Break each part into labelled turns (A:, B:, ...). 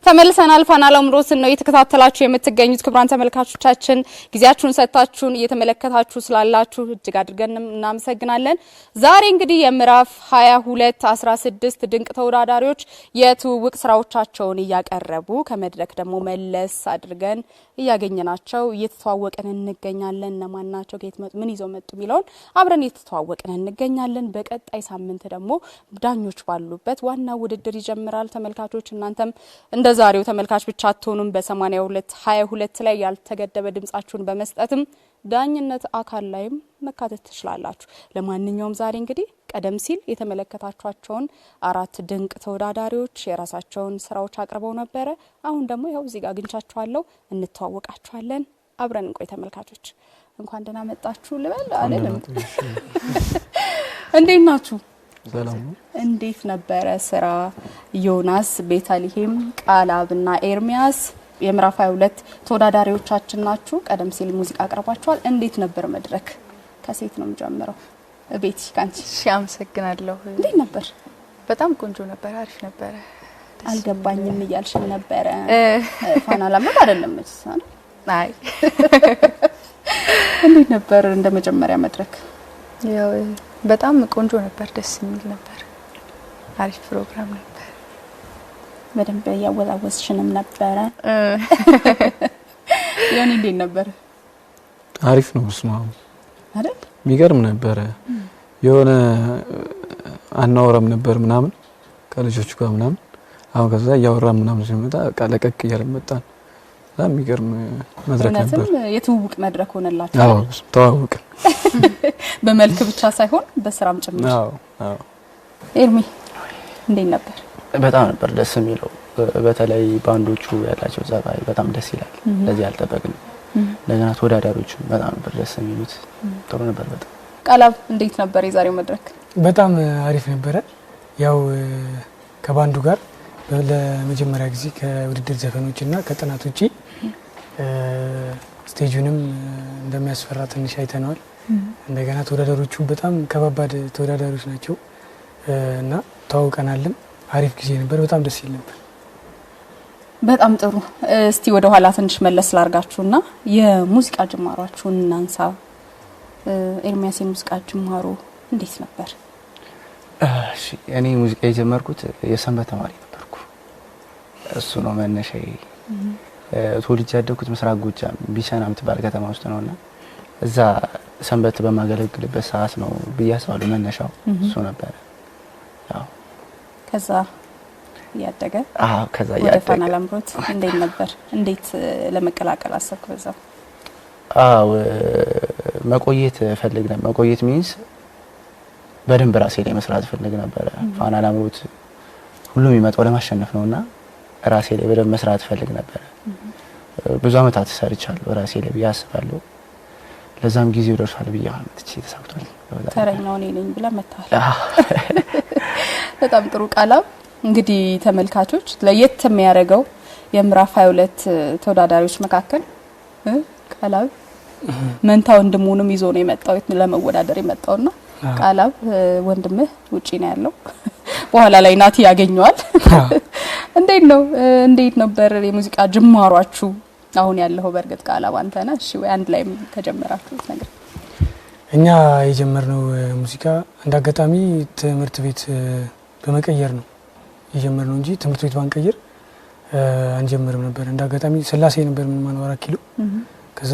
A: ተመልሰናል ፋና ላምሮት ነው እየተከታተላችሁ የምትገኙት ክብራን ተመልካቾቻችን ጊዜያችሁን ሰጣችሁን እየተመለከታችሁ ስላላችሁ እጅግ አድርገን እናመሰግናለን። ዛሬ እንግዲህ የምዕራፍ 22 16 ድንቅ ተወዳዳሪዎች የትውውቅ ስራዎቻቸውን እያቀረቡ ከመድረክ ደግሞ መለስ አድርገን እያገኘናቸው እየተተዋወቅን እንገኛለን። እነማናቸው ከየት መጡ ምን ይዘው መጡ ሚለውን አብረን እየተተዋወቅን እንገኛለን። በቀጣይ ሳምንት ደግሞ ዳኞች ባሉበት ዋና ውድድር ይጀምራል። ተመልካቾች እናንተም ዛሬው ተመልካች ብቻ አትሆኑም። በ82 22 ላይ ያልተገደበ ድምጻችሁን በመስጠትም ዳኝነት አካል ላይም መካተት ትችላላችሁ። ለማንኛውም ዛሬ እንግዲህ ቀደም ሲል የተመለከታችኋቸውን አራት ድንቅ ተወዳዳሪዎች የራሳቸውን ስራዎች አቅርበው ነበር። አሁን ደግሞ ያው እዚህ ጋር አግኝቻችኋለሁ፣ እንተዋወቃችኋለን። አብረን እንቆይ ተመልካቾች። እንኳን ደህና መጣችሁ ልበል አይደለም? እንዴት ናችሁ?
B: ሰላም።
A: እንዴት ነበረ ስራ? ዮናስ፣ ቤተልሔም፣ ቃላብና ኤርሚያስ የምዕራፍ 22 ተወዳዳሪዎቻችን ናችሁ። ቀደም ሲል ሙዚቃ አቅርባችኋል። እንዴት ነበር መድረክ? ከሴት ነው የምጀምረው። ቤቲ ካንቺ።
C: እሺ፣ አመሰግናለሁ።
A: እንዴት ነበር?
C: በጣም ቆንጆ ነበር፣ አሪፍ ነበር።
A: አልገባኝም እያልሽኝ ነበረ። ፋና ላምሮት አይደለም መሰለኝ።
C: አይ
A: እንዴት ነበር እንደ መጀመሪያ መድረክ?
C: ያው በጣም ቆንጆ ነበር፣ ደስ የሚል ነበር፣ አሪፍ ፕሮግራም ነበር።
A: በደንብ ያወዛወዝሽንም ነበረ። ያን እንዴት ነበር?
B: አሪፍ ነው ስማው
A: አይደል?
B: የሚገርም ነበር። የሆነ አናወራም ነበር ምናምን ከልጆቹ ጋር ምናምን። አሁን ከዛ ያወራም ምናምን ሲመጣ ቃለቀቅ እያለ መጣን። በጣም የሚገርም መድረክ ነበር።
A: የትውውቅ መድረክ ሆነላችሁ?
B: አዎ ተዋውቅ።
A: በመልክ ብቻ ሳይሆን በስራም ጭምር።
B: አዎ።
A: ኤርሚ እንዴት ነበር?
D: በጣም ነበር ደስ የሚለው። በተለይ ባንዶቹ ያላቸው ጸባይ በጣም ደስ ይላል። ለዚህ አልጠበቅንም። እንደገና ተወዳዳሪዎቹ በጣም ነበር ደስ የሚሉት። ጥሩ ነበር በጣም።
A: ቃላብ እንዴት ነበር የዛሬው መድረክ?
E: በጣም አሪፍ ነበረ። ያው ከባንዱ ጋር ለመጀመሪያ ጊዜ ከውድድር ዘፈኖችና ከጥናት ውጪ ስቴጁንም እንደሚያስፈራ ትንሽ አይተናል። እንደገና ተወዳዳሪዎቹ በጣም ከባባድ ተወዳዳሪዎች ናቸው እና ተዋውቀናልም። አሪፍ ጊዜ ነበር። በጣም ደስ ይል ነበር።
A: በጣም ጥሩ። እስቲ ወደ ኋላ ትንሽ መለስ ላርጋችሁና የሙዚቃ ጅማሯችሁን እናንሳ። ኤርሚያስ የሙዚቃ ጅማሮ እንዴት ነበር?
D: እሺ፣ እኔ ሙዚቃ የጀመርኩት የሰንበት ተማሪ ነበርኩ። እሱ ነው መነሻዬ። ተወልጄ ያደግኩት ምስራቅ ጎጃም ቢቸና የምትባል ከተማ ውስጥ ነውና እዛ ሰንበት በማገለግልበት ሰዓት ነው ብዬ አስባለሁ መነሻው እሱ ነበር። ያው
A: ከዛ ያደገ
D: ከዛ
A: ወደ ፋና ላምሮት እንዴት ነበር? እንዴት ለመቀላቀል አሰብክ በዛው?
D: መቆየት ፈልግ ነበር። መቆየት ሚንስ በደንብ ራሴ ላይ መስራት ፈልግ ነበር። ፋና ላምሮት ሁሉም የሚመጣው ለማሸነፍ ነውና ራሴ ላይ በደንብ መስራት ፈልግ ነበር። ብዙ አመታት ሰርቻለሁ ራሴ ላይ ብዬ አስባለሁ። ለዛም ጊዜው ደርሷል ብዬ አመጥቼ ተሳክቷል።
A: ተረኛው እኔ ነኝ ብላ መጣል። በጣም ጥሩ። ቃላብ እንግዲህ ተመልካቾች ለየት የሚያደርገው የምዕራፍ 22 ተወዳዳሪዎች መካከል ቃላብ መንታ ወንድሙንም ይዞ ነው የመጣው ለመወዳደር የመጣውና ቃላብ ወንድምህ ውጪ ነው ያለው። በኋላ ላይ ናቲ ያገኘዋል። እንዴት ነበር የሙዚቃ ጅማሯችሁ? አሁን ያለው በርግጥ ቃላብ አንተ ነህ። እሺ፣ ወይ አንድ ላይ ተጀመራችሁት ነገር?
E: እኛ የጀመርነው ሙዚቃ እንዳጋጣሚ ትምህርት ቤት በመቀየር ነው የጀመርነው እንጂ ትምህርት ቤት ባንቀይር አንጀምርም ነበር። እንዳጋጣሚ ስላሴ ነበር ምን 4 ኪሎ። ከዛ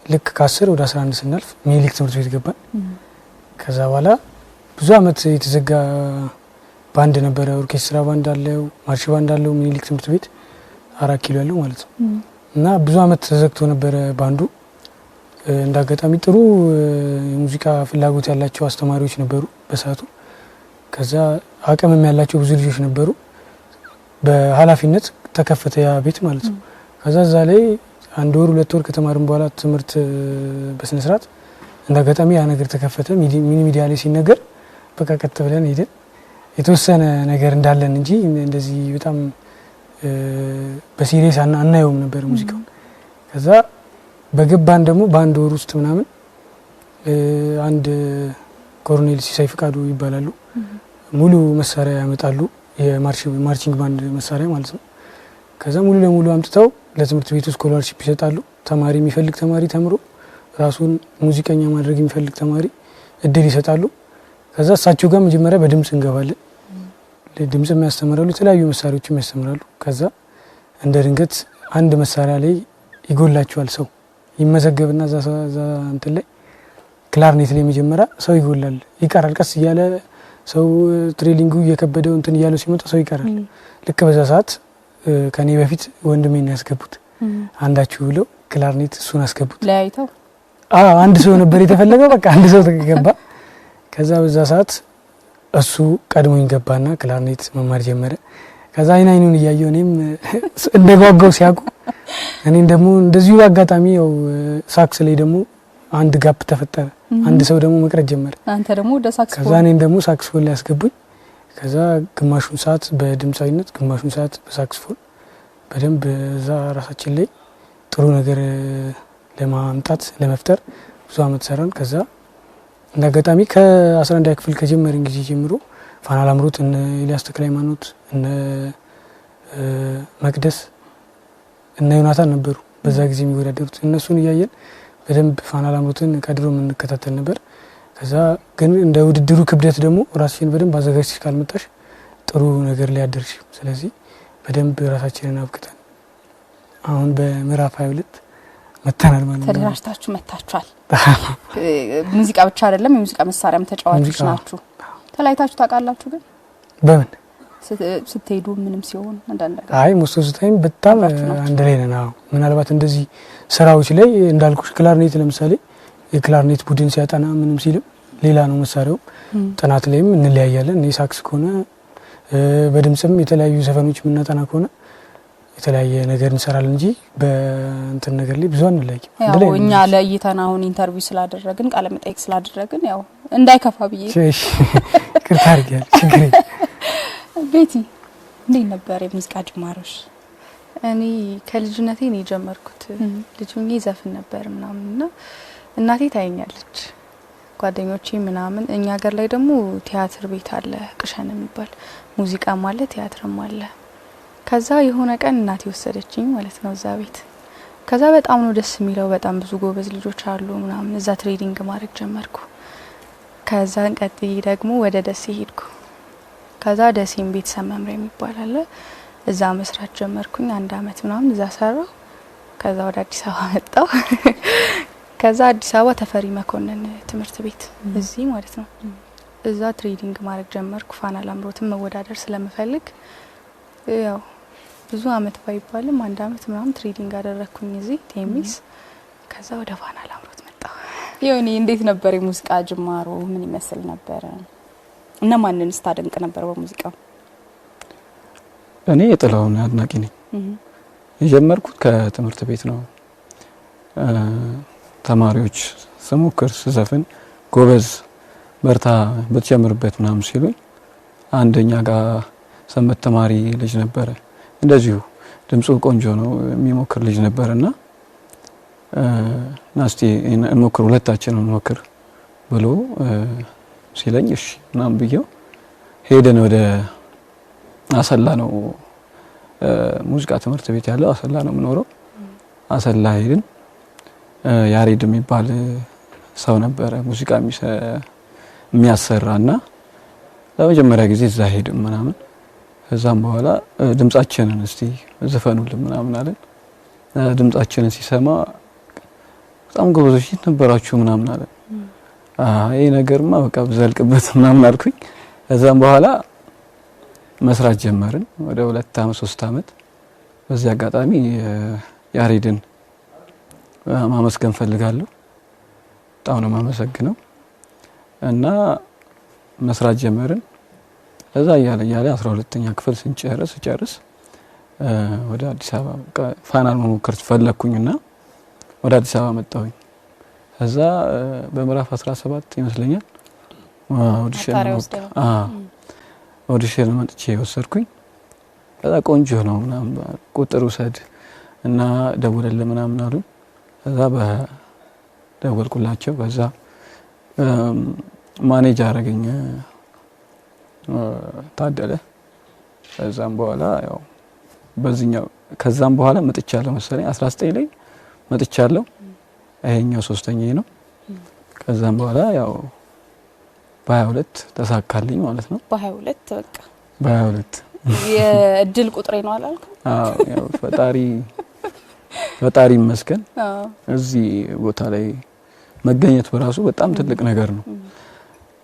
E: ልክ ከ10 ወደ 11 ስናልፍ ሚኒሊክ ትምህርት ቤት ገባን። ከዛ በኋላ ብዙ አመት የተዘጋ ባንድ ነበረ። ኦርኬስትራ ባንድ አለው፣ ማርሽ ባንድ አለው ሚኒሊክ ትምህርት ቤት 4 ኪሎ ያለው ማለት ነው። እና ብዙ አመት ተዘግቶ ነበረ ባንዱ። እንዳጋጣሚ ጥሩ የሙዚቃ ፍላጎት ያላቸው አስተማሪዎች ነበሩ በሰዓቱ። ከዛ አቅምም ያላቸው ብዙ ልጆች ነበሩ። በኃላፊነት ተከፈተ ያ ቤት ማለት ነው። ከዛ እዛ ላይ 1 ወር 2 ወር ከተማርን በኋላ ትምህርት በስነ ስርዓት እንዳጋጣሚ ያ ነገር ተከፈተ። ሚኒ ሚዲያ ላይ ሲነገር በቃ ቀጥ ብለን ሄደን የተወሰነ ነገር እንዳለን እንጂ እንደዚህ በጣም በሲሪየስ አናየውም ነበር ሙዚቃው። ከዛ በገባን ደግሞ በአንድ ወር ውስጥ ምናምን አንድ ኮሎኔል ሲሳይ ፍቃዱ ይባላሉ ሙሉ መሳሪያ ያመጣሉ የማርቺንግ ባንድ መሳሪያ ማለት ነው። ከዛ ሙሉ ለሙሉ አምጥተው ለትምህርት ቤቱ ስኮላርሺፕ ይሰጣሉ። ተማሪ የሚፈልግ ተማሪ ተምሮ ራሱን ሙዚቀኛ ማድረግ የሚፈልግ ተማሪ እድል ይሰጣሉ። ከዛ እሳቸው ጋር መጀመሪያ በድምጽ እንገባለን። ድምጽ የሚያስተምራሉ፣ የተለያዩ መሳሪያዎችም ያስተምራሉ። ከዛ እንደ ድንገት አንድ መሳሪያ ላይ ይጎላቸዋል። ሰው ይመዘገብና እዛ እንትን ላይ ክላርኔት ላይ መጀመሪያ ሰው ይጎላል፣ ይቀራል። ቀስ እያለ ሰው ትሬሊንጉ እየከበደው እንትን እያለው ሲመጣ ሰው ይቀራል። ልክ በዛ ሰዓት ከኔ በፊት ወንድሜን ያስገቡት አንዳችሁ ብለው ክላርኔት እሱን አስገቡት።
A: ለያይተው
E: አንድ ሰው ነበር የተፈለገው። በቃ አንድ ሰው ተገባ። ከዛ በዛ ሰዓት እሱ ቀድሞኝ ገባና ክላርኔት መማር ጀመረ። ከዛ አይኑን እያየው እኔም እንደጓጓው ሲያውቁ እኔም ደግሞ እንደዚሁ አጋጣሚ ያው ሳክስ ላይ ደግሞ አንድ ጋፕ ተፈጠረ። አንድ ሰው ደግሞ መቅረት ጀመረ።
A: አንተ ደግሞ ወደ ሳክስፎን፣
E: ከዛ እኔም ደግሞ ሳክስፎን ላይ ያስገቡኝ። ከዛ ግማሹን ሰዓት በድምጻዊነት ግማሹን ሰዓት በሳክስፎን በደንብ እዛ ራሳችን ላይ ጥሩ ነገር ለማምጣት ለመፍጠር ብዙ አመት ሰራን። ከዛ እንደአጋጣሚ ከ11 ክፍል ከጀመርን ጊዜ ጀምሮ ፋና ላምሮት እነ ኤልያስ ተክለ ሃይማኖት እነ መቅደስ እነ ዮናታን ነበሩ በዛ ጊዜ የሚወዳደሩት። እነሱን እያየን በደንብ ፋና ላምሮትን ከድሮ የምንከታተል ነበር። ከዛ ግን እንደ ውድድሩ ክብደት ደግሞ ራስሽን በደንብ አዘጋጅተሽ ካልመጣሽ ጥሩ ነገር ላይ አደርሽ። ስለዚህ በደንብ ራሳችንን አብቅተን አሁን በምዕራፍ 22 መተናል ማለት ነው።
A: ተደራጅታችሁ መታችኋል። ሙዚቃ ብቻ አይደለም የሙዚቃ መሳሪያም ተጫዋቾች ናችሁ። ተላይታችሁ ታውቃላችሁ? ግን በምን ስትሄዱ ምንም ሲሆን አንዳንድ ነገር
E: አይ ሞስቶ ታይም በጣም አንድ ላይ ነን። ምናልባት እንደዚህ ስራዎች ላይ እንዳልኩሽ ክላርኔት ለምሳሌ የክላርኔት ቡድን ሲያጠና ምንም ሲልም ሌላ ነው መሳሪያው። ጥናት ላይም እንለያያለን። እኔ ሳክስ ከሆነ በድምጽም የተለያዩ ዘፈኖች ምናጠና ከሆነ የተለያየ ነገር እንሰራለን እንጂ በእንትን ነገር ላይ ብዙ አንለያይም።
A: ያው እኛ ለይተና አሁን ኢንተርቪው ስላደረግን ቃለ መጠይቅ ስላደረግን ያው እንዳይከፋ ብዬ
E: እሺ ይቅርታ አድርጊያለሁ። ችግር
A: ቤቲ እንዴት ነበር የሙዚቃ ጅማሮሽ?
C: እኔ ከልጅነቴ ነው የጀመርኩት። ልጅ ሆኜ ዘፍን ነበር ምናምንና እናቴ ታየኛለች፣ ጓደኞቼ ምናምን። እኛ ሀገር ላይ ደግሞ ቲያትር ቤት አለ ቅሸን የሚባል ሙዚቃም አለ ቲያትርም አለ። ከዛ የሆነ ቀን እናቴ ወሰደችኝ ማለት ነው እዛ ቤት። ከዛ በጣም ነው ደስ የሚለው፣ በጣም ብዙ ጎበዝ ልጆች አሉ ምናምን። እዛ ትሬዲንግ ማድረግ ጀመርኩ። ከዛ ቀጥዬ ደግሞ ወደ ደሴ ሄድኩ። ከዛ ደሴም ቤተሰብ መምሪያ የሚባል አለ፣ እዛ መስራት ጀመርኩኝ። 1 አመት ምናምን እዛ ሰራው። ከዛ ወደ አዲስ አበባ መጣው። ከዛ አዲስ አበባ ተፈሪ መኮንን ትምህርት ቤት እዚህ ማለት ነው እዛ ትሬዲንግ ማድረግ ጀመርኩ። ፋና ላምሮትም መወዳደር ስለምፈልግ ያው ብዙ አመት ባይባልም 1 አመት ምናምን ትሬዲንግ አደረኩኝ እዚህ ቴሚስ። ከዛ ወደ ፋና ላምሮት መጣው።
A: ይሁን እንዴት ነበር የሙዚቃ ጅማሮ? ምን ይመስል ነበር? እና ማንንስ ታደንቅ ነበር በሙዚቃው?
B: እኔ የጥላሁን አድናቂ ነኝ። የጀመርኩት ከትምህርት ቤት ነው። ተማሪዎች ስሞክር ስዘፍን ጎበዝ በርታ በተጀምርበት ምናምን ሲሉኝ አንደኛ ጋር ሰንበት ተማሪ ልጅ ነበረ፣ እንደዚሁ ድምፁ ቆንጆ ነው የሚሞክር ልጅ ነበርና ናስቲ እንሞክር ሁለታችንን እንሞክር ብሎ ሲለኝ እሺ ምናምን ብየው ሄደን ወደ አሰላ ነው ሙዚቃ ትምህርት ቤት ያለው አሰላ ነው የምኖረው። አሰላ ሄድን። ያሬድ የሚባል ሰው ነበረ ሙዚቃ የሚያሰራና ለመጀመሪያ ጊዜ እዛ ሄድን ምናምን። ከዛም በኋላ ድምጻችንን እስቲ ዘፈኑልን ምናምን አለን። ድምጻችንን ሲሰማ በጣም ጎበዞች ነበራችሁ ምናምን አለን። ይሄ ነገርማ በቃ ብዘልቅበት ምናምን አልኩኝ። ከዛም በኋላ መስራት ጀመርን ወደ 2 አመት 3 አመት። በዚህ አጋጣሚ ያሬድን ማመስገን ፈልጋለሁ። በጣም ነው ማመሰግነው። እና መስራት ጀመርን። እዛ ያለ 12ኛ ክፍል ስንጨርስ ወደ አዲስ አበባ ፋናል መሞከር ፈለኩኝና ወደ አዲስ አበባ መጣሁኝ። ከዛ በምዕራፍ 17 ይመስለኛል ኦዲሽን መጥቼ ወሰድኩኝ። ከዛ ቆንጆ ነው ምናምን ቁጥር ውሰድ እና ደውለል ምናምን አሉ። ከዛ በደወልኩላቸው በዛ ማኔጅ አረገኝ ታደለ ከዛም በኋላ ያው በዚህኛው ከዛም በኋላ መጥቻለሁ መሰለኝ 19 ላይ መጥቻለሁ። ይሄኛው ሶስተኛዬ ነው። ከዛም በኋላ ያው በ22 ተሳካልኝ ማለት ነው።
A: በ22 በቃ
B: በ22
A: የእድል ቁጥሬ ነው አላልኩም?
B: አዎ ያው ፈጣሪ ይመስገን። እዚህ ቦታ ላይ መገኘት በራሱ በጣም ትልቅ ነገር ነው።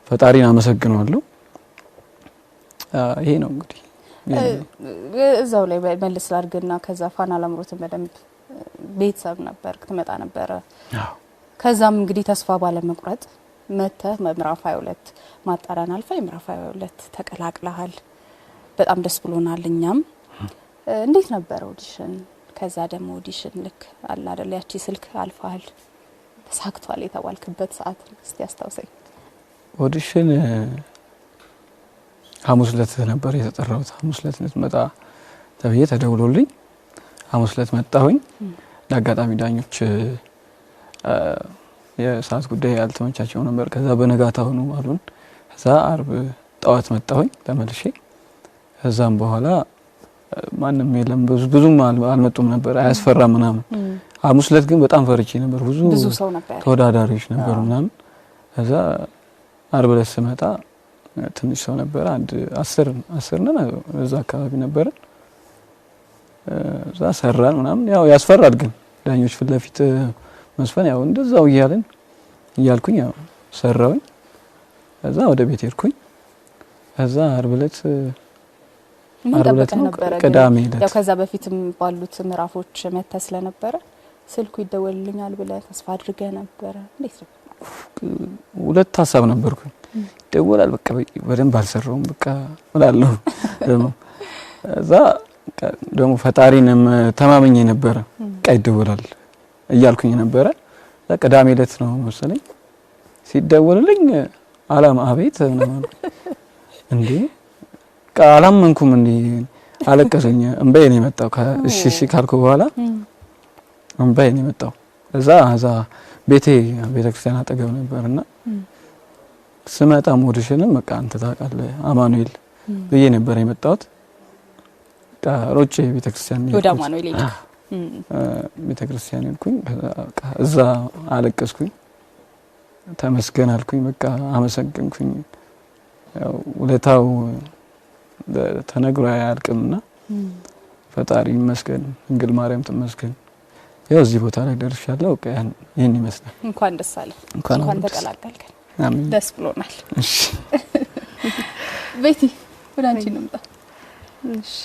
B: ፈጣሪን አመሰግናለሁ። ይሄ ነው እንግዲህ
A: እዛው ላይ መልስ ላድርግና ከዛ ፋና ላምሮትን በደንብ ቤተሰብ ነበር ትመጣ ነበረ። ከዛም እንግዲህ ተስፋ ባለመቁረጥ መተህ ምዕራፍ 22 ማጣራን አልፋ ምዕራፍ 22 ተቀላቅለሃል። በጣም ደስ ብሎናል እኛም። እንዴት ነበር ኦዲሽን? ከዛ ደግሞ ኦዲሽን ልክ አለ አይደል ያቺ ስልክ አልፋል ተሳክቷል የተባልክበት ሰዓት እስቲ አስታውሰኝ።
B: ኦዲሽን ሐሙስ ዕለት ነበር የተጠራሁት። ሐሙስ ዕለት ልትመጣ ተብዬ ተደውሎልኝ ሐሙስ ዕለት መጣሁኝ። ለአጋጣሚ ዳኞች የሰዓት ጉዳይ ያልተመቻቸው ነበር። ከዛ በነጋታው ነው አሉን። ከዛ አርብ ጠዋት መጣሁኝ ተመልሼ። ከዛም በኋላ ማንም የለም ብዙም አልመጡም ነበር አያስፈራም ምናምን። ሐሙስ ዕለት ግን በጣም ፈርቼ ነበር። ብዙ
A: ሰው ነበር
B: ተወዳዳሪዎች ነበሩ ምናምን። ከዛ አርብ ዕለት ስመጣ ትንሽ ሰው ነበር። አንድ 10 ነን እዛ አካባቢ ነበር። እዛ ሰራን ምናምን። ያው ያስፈራል ግን ዳኞች ፊት ለፊት መስፈን ያው እንደዛው እያልኩኝ ያው ሰራውኝ። ከዛ ወደ ቤት ሄድኩኝ። ከዛ አርብ ዕለት
A: ነበር
B: ቅዳሜ ዕለት
A: ያው ከዛ በፊትም ባሉት ምዕራፎች መተህ ስለነበረ ስልኩ ይደወልልኛል ብለህ ተስፋ አድርገህ ነበር። እንዴት ነው?
B: ሁለት ሀሳብ ነበርኩኝ። ይደወላል በቃ በደንብ አልሰራውም በቃ እላለሁ። እዛ ደግሞ ፈጣሪንም ተማመኝ ነበር። በቃ ይደወላል እያልኩኝ ነበረ። ቅዳሜ ዕለት ነው መሰለኝ ሲደወልልኝ አላማ አቤት እንዴ አላመንኩም። እንዴ አለቀሰኝ። እንባዬ ነው የመጣው። እሺ ካልኩ በኋላ እንባዬ ነው የመጣው። እዛ ቤተክርስቲያን አጠገብ ነበርና ስመጣ ኦዲሽንም በቃ አንተ ታውቃለህ አማኑኤል ብዬ ነበር የመጣሁት። ሮጬ ቤተክርስቲያን
A: ወደ አማኑኤል ሄድኩ።
B: ቤተክርስቲያን ሄድኩኝ። እዛ አለቀስኩኝ። ተመስገን አልኩኝ። በቃ አመሰግንኩኝ። ያው ውለታው ተነግሮ አያልቅምና ፈጣሪ ይመስገን፣ ድንግል ማርያም ትመስገን። ያው እዚህ ቦታ ላይ ደርሻለሁ። በቃ ይሄን ይመስላል።
A: እንኳን ደስ አለ። እንኳን ተቀላቀልከን።
B: አሜን።
A: ደስ ብሎናል።
B: እሺ
A: ቤቲ ወደ አንቺ እንምጣ።
C: እሺ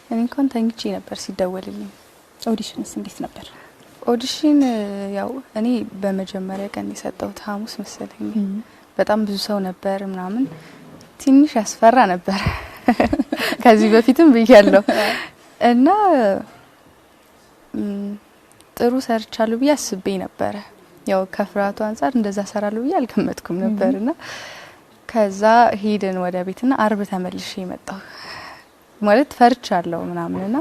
C: እኔ እንኳን ተኝቼ ነበር ሲደወልልኝ።
A: ኦዲሽንስ እንዴት ነበር?
C: ኦዲሽን ያው እኔ በመጀመሪያ ቀን የሰጠሁት ሐሙስ መሰለኝ። በጣም ብዙ ሰው ነበር ምናምን ትንሽ ያስፈራ ነበር። ከዚህ በፊትም ብያለሁ እና ጥሩ ሰርቻለሁ ብዬ አስቤ ነበር። ያው ከፍራቱ አንፃር እንደዛ ሰራለሁ ብዬ አልገመትኩም ነበርና ከዛ ሄድን ወደ ቤትና አርብ ተመልሼ መጣሁ። ማለት ፈርቻለሁ ምናምንና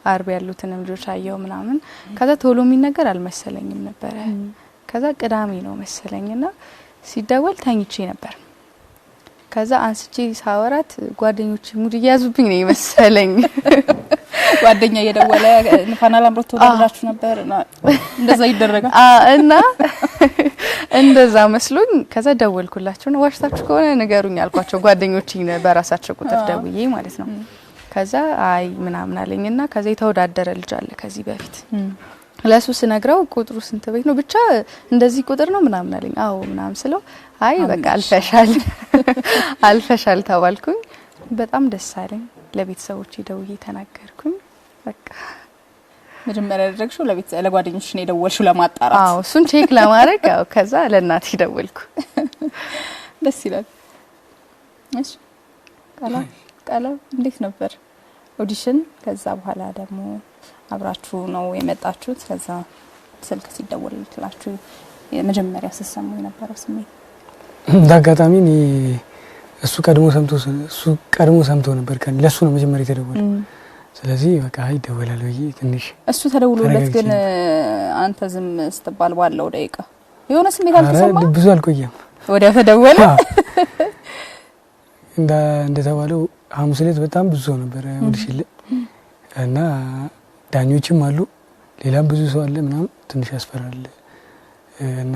C: አርብ ያሉትንም ልጆች አየው ምናምን። ከዛ ቶሎ የሚነገር አልመሰለኝም ነበር። ከዛ ቅዳሜ ነው መሰለኝና ሲደወል ተኝቼ ነበር። ከዛ አንስቼ ሳወራት ጓደኞቼ ሙድ እያዙብኝ ነው መሰለኝ።
A: ጓደኛ እየደወለ ፋና ላምሮት ተወዳዳችሁ ነበር እንደዛ ይደረጋል
C: እና እንደዛ መስሎኝ ከዛ ደወልኩላቸው ነው ዋሽታችሁ ከሆነ ንገሩኝ አልኳቸው። ጓደኞቼ በራሳቸው ቁጥር ደውዬ ማለት ነው። ከዛ አይ ምናምን አለኝና ከዛ የተወዳደረ ልጅ አለ ከዚህ በፊት ለሱ ስነግረው ቁጥሩ ስንት ቤት ነው ብቻ እንደዚህ ቁጥር ነው ምናምን አለኝ። አዎ ምናምን ስለው አይ በቃ አልፈሻል ተባልኩኝ። በጣም ደስ አለኝ። ለቤተሰቦቼ ደውዬ ተናገርኩኝ። በቃ
A: መጀመሪያ ያደረግሽው ለጓደኞችሽ ነው የደወልሽው ለማጣራት?
C: አዎ እሱን ቼክ ለማድረግ ያው ከዛ ለእናቴ ደወልኩ።
A: ደስ ይላል። እሺ ቃላ እንዴት ነበር ኦዲሽን? ከዛ በኋላ ደግሞ አብራችሁ ነው የመጣችሁት። ከዛ ስልክ ሲደወልላችሁ የመጀመሪያ ሲሰሙ የነበረው ስሜት?
E: እንዳጋጣሚ እሱ ቀድሞ ሰምቶ ነበር። ለሱ ነው መጀመሪያ የተደወለው። ስለዚህ በቃ ይደወላል ወይ ትንሽ
A: እሱ ተደውሎለት ግን አንተ ዝም ስትባል ባለው ደቂቃ የሆነ ስሜት አልተሰማም?
E: ብዙ አልቆየም።
A: ወዲያ ተደወለ።
E: እንደተባለው ሐሙስ ዕለት በጣም ብዙ ሰው ነበር ኦዲሽን ላይ እና ዳኞችም አሉ ሌላም ብዙ ሰው አለ ምናምን ትንሽ ያስፈራል እና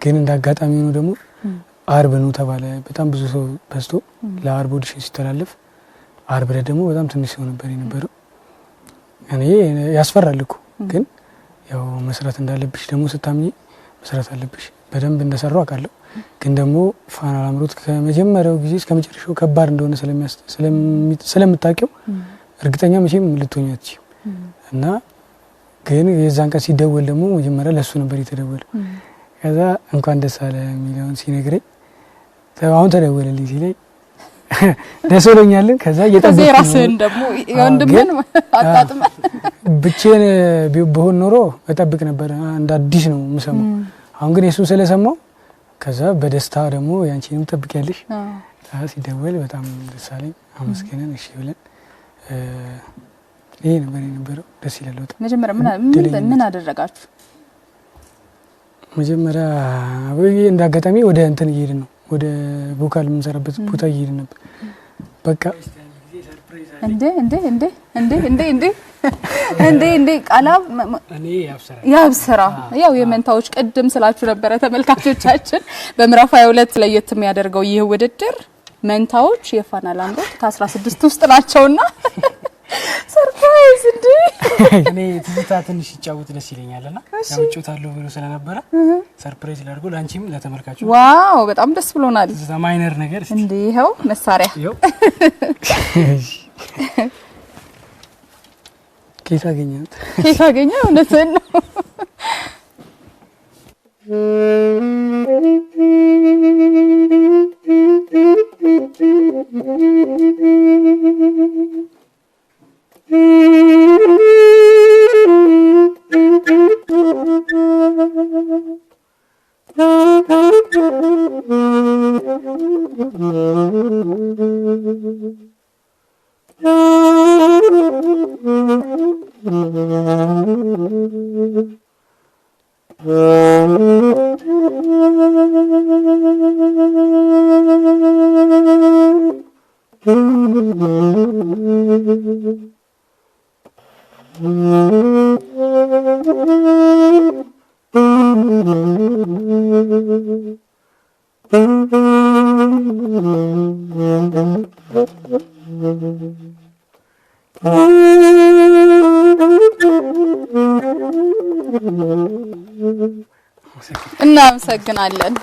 E: ግን እንዳጋጣሚ ሆኖ ደግሞ አርብ ነው ተባለ በጣም ብዙ ሰው በዝቶ ለአርብ ኦዲሽን ሲተላለፍ አርብ ላይ ደግሞ በጣም ትንሽ ሰው ነበር የነበረው እኔ ያስፈራል እኮ ግን ያው መስራት እንዳለብሽ ደግሞ ስታምኚ መስራት አለብሽ በደንብ እንደሰራው አውቃለሁ ግን ደግሞ ፋና ላምሮት ከመጀመሪያው ጊዜ እስከ መጨረሻው ከባድ እንደሆነ ስለምታውቂው እርግጠኛ መቼም ልትሆኚ አትችይም እና ግን የዛን ቀን ሲደወል ደግሞ መጀመሪያ ለሱ ነበር የተደወለው ከዛ እንኳን ደስ አለ የሚለውን ሲነግረኝ አሁን ተደወለልኝ ሲለኝ ደስ ብሎኛል ከዛ እየጠበቅኩ ነው
A: ራስህን ደግሞ ወንድምን አጣጥማ
E: ብቻዬን ቢሆን ኖሮ እጠብቅ ነበር እንደ አዲስ ነው የምሰማው አሁን ግን እሱ ስለሰማው ከዛ በደስታ ደግሞ ያንቺንም ጠብቂያለሽ ሲደወል በጣም ደስ አለኝ አመስገነን እሺ ብለን ይሄ ነበር የነበረው ደስ ይላል በጣም
A: መጀመሪያ ምን አደረጋችሁ
E: መጀመሪያ እንዳጋጣሚ ወደ እንትን እየሄድን ነው ወደ ቮካል የምንሰራበት ቦታ እየሄድን ነበር በቃ እንዴ ቃላብ እኔ
A: ያብስራ ያው የመንታዎች ቅድም ስላችሁ ነበረ ተመልካቾቻችን በምዕራፍ 22 ለየት የሚያደርገው ይህ ውድድር መንታዎች የፋና ላምሮት ከ16 ውስጥ ናቸውና ሰርፕራይዝ እንዴ
E: እኔ ትዝታ ትንሽ ይጫወት ደስ ይለኛልና ያውጭውታለሁ ብሎ ስለነበረ ሰርፕራይዝ ላድርገው ላንቺም ለተመልካቹ
A: ዋው በጣም ደስ ብሎናል
E: ትዝታ ማይነር ነገር
A: እንዴ ይሄው መሳሪያ
E: ኬት
A: አገኘ እውነትን ነው እናመሰግናለን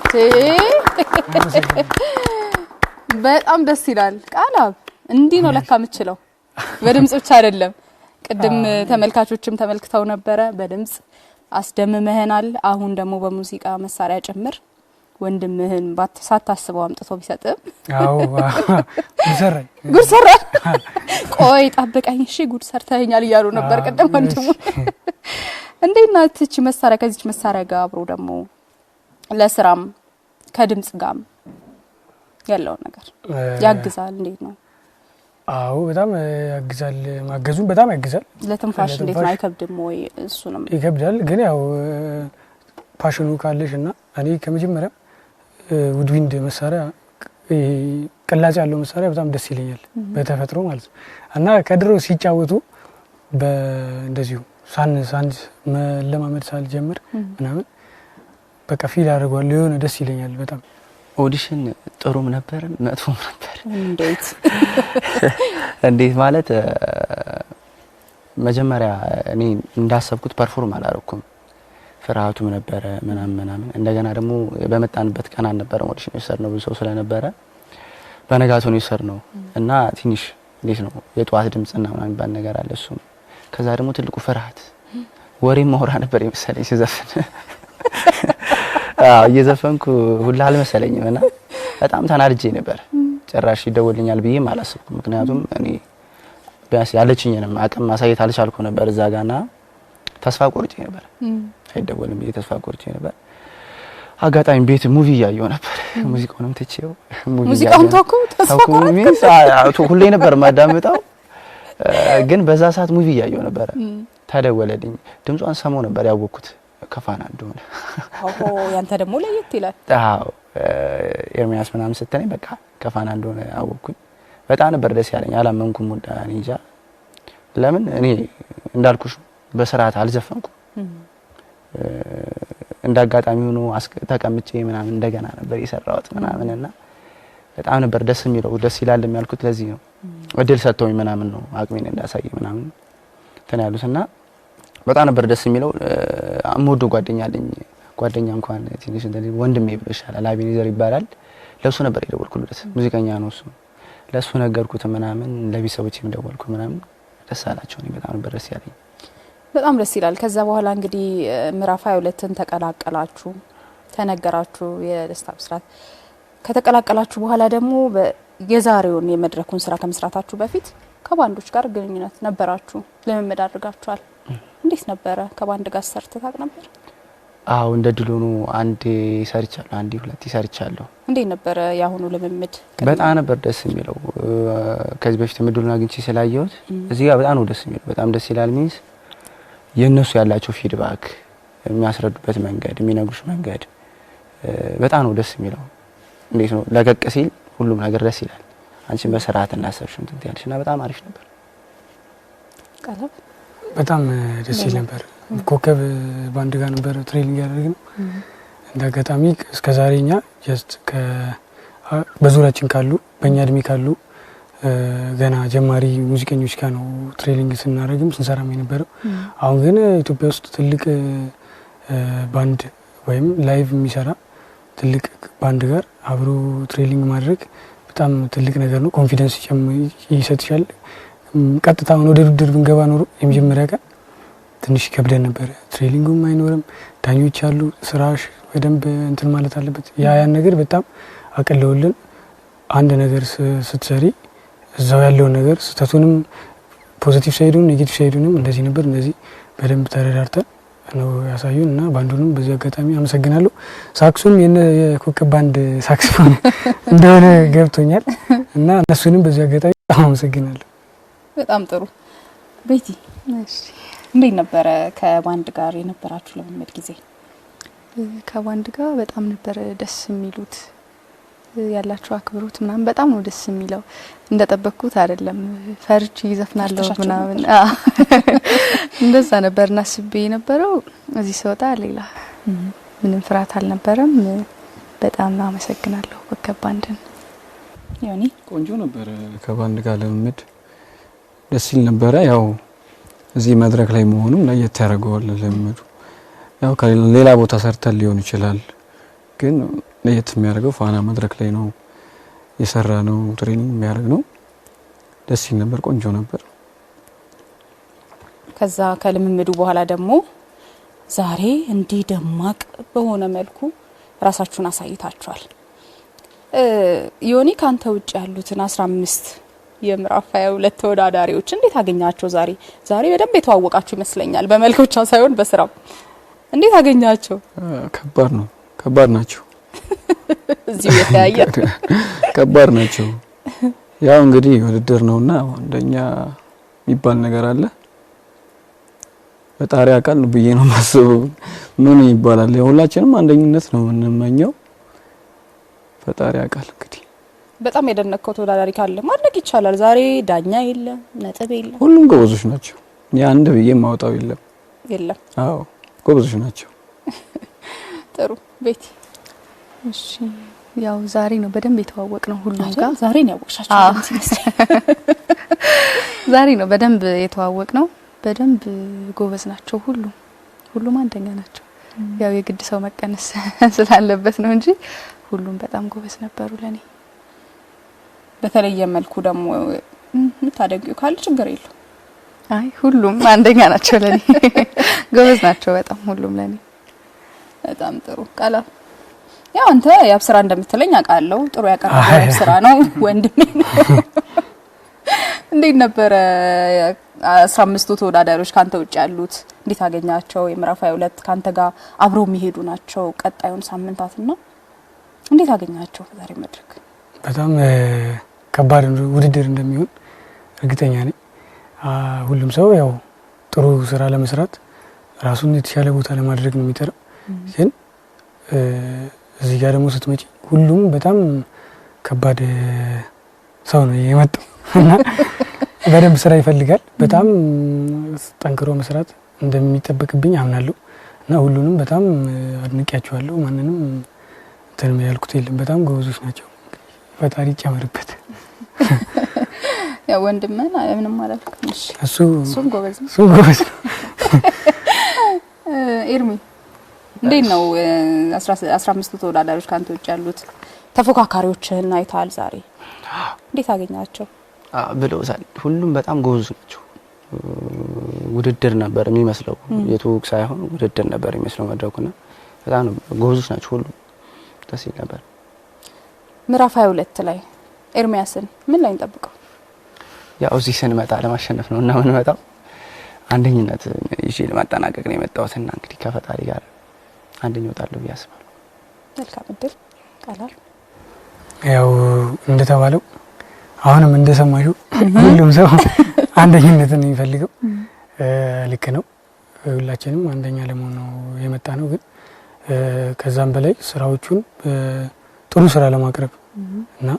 A: በጣም ደስ ይላል ቃላብ እንዲህ ነው ለካ የምትችለው በድምጽ ብቻ አይደለም ቅድም ተመልካቾችም ተመልክተው ነበረ በድምጽ አስደምመህናል አሁን ደግሞ በሙዚቃ መሳሪያ ጭምር ወንድምህን ሳታስበው አምጥቶ ቢሰጥም
E: አዎ
A: ጉድ ሰራ ቆይ ጠብቀኝ እሺ ጉድ ሰርተኛል ይያሉ ነበር ቅድም ወንድሙ እንዴና እቺ መሳሪያ ከዚች መሳሪያ ጋር አብሮ ደግሞ ለስራም ከድምጽ ጋር ያለው ነገር ያግዛል እንዴት ነው
E: አዎ በጣም ያግዛል ማገዙን በጣም ያግዛል
A: ለትንፋሽ እንዴት ነው አይከብድም ወይ እሱንም
E: ይከብዳል ግን ያው ፓሽኑ ካለሽና እኔ ከመጀመሪያ ውድዊንድ መሳሪያ ቅላጽ ያለው መሳሪያ በጣም ደስ ይለኛል በተፈጥሮ ማለት ነው እና ከድሮ ሲጫወቱ በእንደዚሁ ሳንስ መለማመድ ሳልጀምር ምናምን በቃ ፊል አድርጓል የሆነ ደስ ይለኛል በጣም
D: ኦዲሽን ጥሩም ነበር መጥፎም ነበር
A: እንዴት
D: ማለት መጀመሪያ እኔ እንዳሰብኩት ፐርፎርም አላረኩም ፍራሃቱም ነበር ምናምን እንደገና ደግሞ በመጣንበት ቀን አልነበረ ኦዲሽን የሰርነው ብዙ ሰው ስለነበረ በነጋታው ነው የሰርነው እና ትንሽ እንዴት ነው የጧት ድምጽና ምናምን ባል ነገር አለ እሱ ከዛ ደግሞ ትልቁ ፍርሃት ወሬ ማውራ ነበር የመሰለኝ ሲዘፈን እየዘፈንኩ ሁላ አልመሰለኝም እና በጣም ተናድጄ ነበር ጭራሽ ይደወልኛል ብዬ አላሰብኩም ምክንያቱም እኔ ቢያንስ ያለችኝንም አቅም ማሳየት አልቻልኩ ነበር እዛ ጋርና ተስፋ ቆርጬ ነበር አይደወልም ብዬ ተስፋ ቆርጬ ነበር አጋጣሚ ቤት ሙቪ ያየው ነበር ሙዚቃውንም ተቼው
A: ሙዚቃውን ተስፋ ቆርጬ
D: ሁሌ ነበር ማዳምጣው ግን በዛ ሰዓት ሙቪ ያየው ነበር ተደወለልኝ ድምጿን ሰማው ነበር ያወኩት ከፋና እንደሆነ
A: ያንተ ደግሞ ለየት ይላል
D: አዎ ኤርሚያስ ምናምን ስትለኝ በቃ ከፋና እንደሆነ አወቅኩኝ። በጣም ነበር ደስ ያለኝ። አላመንኩም። ወደ እንጃ ለምን እኔ እንዳልኩሽ በስርዓት አልዘፈንኩም። እንዳጋጣሚ ሆኖ ተቀምጬ ምናምን እንደገና ነበር የሰራሁት ምናምንና በጣም ነበር ደስ የሚለው። ደስ ይላል የሚያልኩት ለዚህ ነው። እድል ሰጥቶኝ ምናምን ነው አቅሜን እንዳሳይ ምናምን ተናያሉትና በጣም ነበር ደስ የሚለው። አሞዶ ጓደኛ አለኝ። ጓደኛ እንኳን ትንሽ እንደዚህ ወንድሜ ብሎ ይሻላል፣ አቤኔዘር ይባላል። ለሱ ነበር የደወልኩለት። ሙዚቀኛ ነው እሱ። ለሱ ነገርኩት ምናምን፣ ለቤተሰቦቼም ደወልኩ ምናምን። ደስ አላቸው። እኔ በጣም ነበር ደስ ያለኝ።
A: በጣም ደስ ይላል። ከዛ በኋላ እንግዲህ ምዕራፍ 22ን ተቀላቀላችሁ፣ ተነገራችሁ የደስታ ብስራት። ከተቀላቀላችሁ በኋላ ደግሞ የዛሬውን የመድረኩን ስራ ከመስራታችሁ በፊት ከባንዶች ጋር ግንኙነት ነበራችሁ፣ ልምምድ አድርጋችኋል። እንዴት ነበረ? ከባንድ ጋር ሰርተህ ታውቅ ነበር?
D: አዎ እንደ ድሎ ነው። አንዴ ሰርቻለሁ፣ አንዴ ሁለቴ ሰርቻለሁ።
A: እንዴት ነበረ ያሁኑ ልምምድ?
D: በጣም ነበር ደስ የሚለው። ከዚህ በፊት ምድሉን አግኝቼ ስላየሁት እዚህ ጋር በጣም ነው ደስ የሚለው። በጣም ደስ ይላል። ሚንስ የነሱ ያላቸው ፊድባክ፣ የሚያስረዱበት መንገድ፣ የሚነግሩሽ መንገድ በጣም ነው ደስ የሚለው። እንዴት ነው ለቀቅ ሲል ሁሉም ነገር ደስ ይላል። አንቺን በስርዓት እናሰብሽም እንትን ያልሽና በጣም አሪፍ ነበር።
A: ቀለብ
E: በጣም ደስ ይል ነበር። ኮከብ ባንድ ጋር ነበር ትሬኒንግ ያደረግነው። እንዳጋጣሚ እስከዛሬኛ ጀስት በዙሪያችን ካሉ በእኛ እድሜ ካሉ ገና ጀማሪ ሙዚቀኞች ጋር ነው ትሬኒንግ ስናደርግም ስንሰራም የነበረው። አሁን ግን ኢትዮጵያ ውስጥ ትልቅ ባንድ ወይም ላይቭ የሚሰራ ትልቅ ባንድ ጋር አብሮ ትሬኒንግ ማድረግ በጣም ትልቅ ነገር ነው። ኮንፊደንስ ይሰጥሻል። ቀጥታ ወደ ውድድር ብንገባ ኖሮ የመጀመሪያ ቀን ትንሽ ከብደን ነበር። ትሬኒንጉም አይኖርም፣ ዳኞች አሉ፣ ስራሽ በደንብ እንትን ማለት አለበት። ያን ነገር በጣም አቀለውልን። አንድ ነገር ስትሰሪ እዛው ያለው ነገር ስህተቱንም ፖዚቲቭ ሳይዱን ኔጌቲቭ ሳይዱንም እንደዚህ ነበር እንደዚህ በደንብ ተረዳርተን ነው ያሳዩን እና ባንዱንም በዚህ አጋጣሚ አመሰግናለሁ። ሳክሱም የኮከብ ባንድ ሳክስፎን እንደሆነ ገብቶኛል እና እነሱንም በዚህ አጋጣሚ አመሰግናለሁ።
A: በጣም ጥሩ። ቤቲ እንዴት ነበረ ከባንድ ጋር የነበራችሁ ልምምድ ጊዜ?
C: ከባንድ ጋር በጣም ነበር ደስ የሚሉት። ያላችሁ አክብሮት ምናምን በጣም ነው ደስ የሚለው። እንደጠበቅኩት አይደለም። ፈርቺ ይዘፍናለሁ ምናምን እንደዛ ነበርና አስቤ የነበረው እዚህ ስወጣ ሌላ ምንም ፍርሃት አልነበረም። በጣም አመሰግናለሁ ኮከብ ባንድን።
A: ዮኒ
B: ቆንጆ ነበር ከባንድ ጋር ልምምድ ደስ ይል ነበረ። ያው እዚህ መድረክ ላይ መሆኑም ለየት ያደርገዋል ልምምዱ። ያው ከሌላ ቦታ ሰርተን ሊሆን ይችላል፣ ግን ለየት የሚያደርገው ፋና መድረክ ላይ ነው የሰራ ነው ትሬኒንግ የሚያደርግ ነው። ደስ ይል ነበር፣ ቆንጆ ነበር።
A: ከዛ ከልምምዱ በኋላ ደግሞ ዛሬ እንዲህ ደማቅ በሆነ መልኩ ራሳችሁን አሳይታችኋል። ዮኒ ካንተ ውጭ ያሉትን 15 የምዕራፍ 22 ተወዳዳሪዎች እንዴት አገኛቸው? ዛሬ በደንብ የተዋወቃችሁ ይመስለኛል፣ በመልክ ብቻ ሳይሆን በስራም። እንዴት አገኛቸው? ከባድ ናቸው። እዚሁ የተያየ
B: ከባድ ናቸው። ያው እንግዲህ ውድድር ነውና አንደኛ የሚባል ነገር አለ። በጣሪያ ቃል ነው ብዬ ነው ማስበው። ምን ይባላል? ሁላችንም አንደኝነት ነው የምንመኘው። በጣሪያ ቃል እንግዲህ
A: በጣም የደነቀው ተወዳዳሪ ካለ ማድረግ ይቻላል። ዛሬ ዳኛ የለም፣ ነጥብ የለም፣
B: ሁሉም ጎበዞች ናቸው። አንድ ብዬ ማውጣው የለም። አዎ ጎበዞች ናቸው።
C: ጥሩ ቤቲ። እሺ ያው ዛሬ ነው በደንብ የተዋወቅ ነው ሁሉም ጋር።
A: ዛሬ ነው ያወቅሻቸው?
C: ዛሬ ነው በደንብ የተዋወቅ ነው። በደንብ ጎበዝ ናቸው ሁሉም አንደኛ ናቸው። ያው የግድ ሰው መቀነስ ስላለበት ነው እንጂ ሁሉም በጣም ጎበዝ ነበሩ ለኔ።
A: በተለየ መልኩ ደግሞ የምታደንቂው ካለ ችግር የለው።
C: አይ ሁሉም አንደኛ ናቸው ለኔ። ጎበዝ ናቸው በጣም ሁሉም ለኔ።
A: በጣም ጥሩ ቃላ። ያው አንተ ያብስራ እንደምትለኝ አውቃለሁ። ጥሩ ያቀረበው ያብስራ ነው ወንድሜ። እንዴት ነበረ 15ቱ ተወዳዳሪዎች ካንተ ውጭ ያሉት እንዴት አገኛቸው? የምዕራፍ 22 ካንተ ጋር አብረው የሚሄዱ ናቸው ቀጣዩን ሳምንታትና እንዴት አገኛቸው? ዛሬ መድረክ
E: በጣም ከባድ ውድድር እንደሚሆን እርግጠኛ ነኝ። ሁሉም ሰው ያው ጥሩ ስራ ለመስራት ራሱን የተሻለ ቦታ ለማድረግ ነው የሚጠራው። ግን እዚህ ጋር ደግሞ ስትመጪ ሁሉም በጣም ከባድ ሰው ነው የመጣው እና በደንብ ስራ ይፈልጋል። በጣም ጠንክሮ መስራት እንደሚጠበቅብኝ አምናለሁ እና ሁሉንም በጣም አድንቄያቸዋለሁ። ማንንም እንትን ያልኩት የለም። በጣም ጎበዞች ናቸው። ፈጣሪ ይጨመርበት።
A: ያው ወንድምን ምንም አላልኩም። እሺ እሱም ጎበዝ ነው። ኤርሚ እንዴት ነው 15 ተወዳዳሪዎች ካንተ ውጭ ያሉት ተፎካካሪዎችህን አይተሃል ዛሬ? እንዴት አገኛቸው?
D: ብለውታል። ሁሉም በጣም ጎበዝ ናቸው። ውድድር ነበር የሚመስለው፣ የትውውቅ ሳይሆን ውድድር ነበር የሚመስለው መድረኩና በጣም ጎበዞች ናቸው። ሁሉም ደስ ይል ነበር።
A: ምዕራፍ 22 ላይ ኤርሚያስን ምን ላይ እንጠብቀው?
D: ያው እዚህ ስንመጣ ለማሸነፍ ነው እና ምን መጣው አንደኝነት ይዤ ለማጠናቀቅ ነው የመጣሁትና እንግዲህ ከፈጣሪ ጋር አንደኛ እወጣለሁ ብዬ አስባለሁ።
A: መልካም እድል። ቃላል
E: ያው እንደተባለው አሁንም እንደሰማሽው ሁሉም ሰው አንደኝነትን ነው የሚፈልገው። ልክ ነው። ሁላችንም አንደኛ ለመሆን ነው የመጣ ነው። ግን ከዛም በላይ ስራዎቹን ጥሩ ስራ ለማቅረብ እና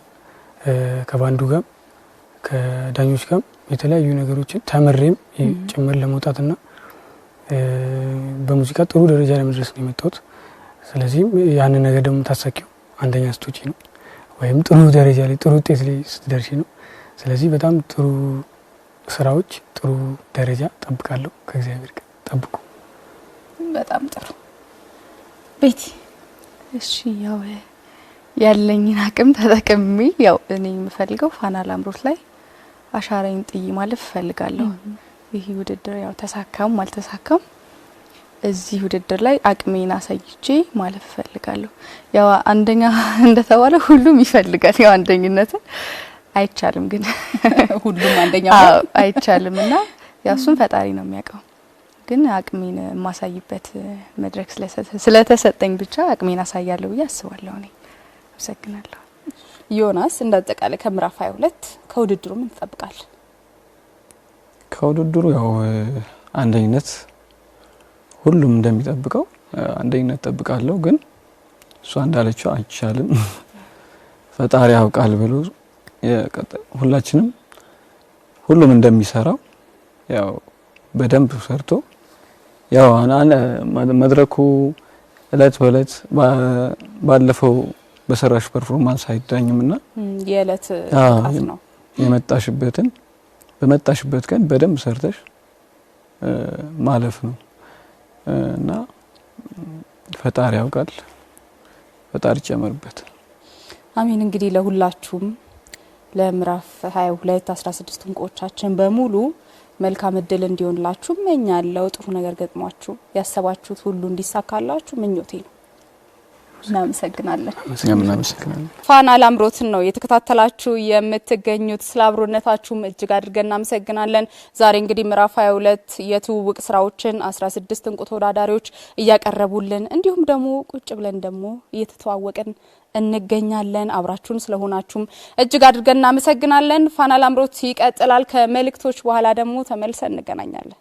E: ከባንዱ ጋር ከዳኞች ጋር የተለያዩ ነገሮችን ተመሬም ጭምር ለመውጣትና በሙዚቃ ጥሩ ደረጃ ላይ መድረስ ነው የመጣሁት። ስለዚህ ያንን ነገር ደግሞ ታሳኪው አንደኛ ስትወጪ ነው ወይም ጥሩ ደረጃ ላይ ጥሩ ውጤት ላይ ስትደርሺ ነው። ስለዚህ በጣም ጥሩ ስራዎች፣ ጥሩ ደረጃ ጠብቃለሁ። ከእግዚአብሔር ጋር ጠብቁ።
A: በጣም ጥሩ ቤቲ።
C: እሺ ያው ያለኝን አቅም ተጠቅሜ ያው እኔ የምፈልገው ፋና ላምሮት ላይ አሻራዬን ጥዬ ማለፍ እፈልጋለሁ። ይሄ ውድድር ያው ተሳካም አልተሳካም እዚህ ውድድር ላይ አቅሜን አሳይቼ ማለፍ እፈልጋለሁ። ያው አንደኛ እንደተባለ ሁሉም ይፈልጋል ያው አንደኝነትን አይቻልም ግን
A: ሁሉም አንደኛ
C: አይቻልምና ያው እሱን ፈጣሪ ነው የሚያውቀው። ግን አቅሜን ማሳይበት መድረክ ስለተሰጠኝ ብቻ አቅሜን አሳያለሁ ብዬ አስባለሁ። እኔ አመሰግናለሁ።
A: ዮናስ እንዳጠቃላይ ከምዕራፍ 22 ከውድድሩ ምን ትጠብቃለህ?
B: ከውድድሩ ያው አንደኝነት ሁሉም እንደሚጠብቀው አንደኝነት ጠብቃለሁ። ግን እሷ እንዳለችው አይቻልም ፈጣሪ ያውቃል ብሎ ሁላችንም ሁሉም እንደሚሰራው ያው በደንብ ሰርቶ ያው መድረኩ እለት በእለት ባለፈው በሰራሽ ፐርፎርማንስ አይዳኝምና
A: የእለት ጣፍ ነው
B: በመጣሽበት ቀን በደንብ ሰርተሽ ማለፍ ነው እና ፈጣሪ ያውቃል። ፈጣሪ ይጨመርበት።
A: አሜን። እንግዲህ ለሁላችሁም ለምዕራፍ 22 16 እንቆቻችን በሙሉ መልካም እድል እንዲሆንላችሁ እመኛለሁ። ጥሩ ነገር ገጥሟችሁ ያሰባችሁት ሁሉ እንዲሳካላችሁ ምኞቴ ነው። እናመሰግናለን። ፋና ላምሮትን ነው የተከታተላችሁ የምትገኙት። ስለ አብሮነታችሁም እጅግ አድርገን እናመሰግናለን። ዛሬ እንግዲህ ምዕራፍ 22 የትውውቅ ስራዎችን 16 እንቁ ተወዳዳሪዎች እያቀረቡልን እንዲሁም ደግሞ ቁጭ ብለን ደግሞ እየተተዋወቅን እንገኛለን። አብራችሁን ስለሆናችሁም እጅግ አድርገን እናመሰግናለን። ፋና ላምሮት ይቀጥላል። ከመልእክቶች በኋላ ደግሞ ተመልሰን እንገናኛለን።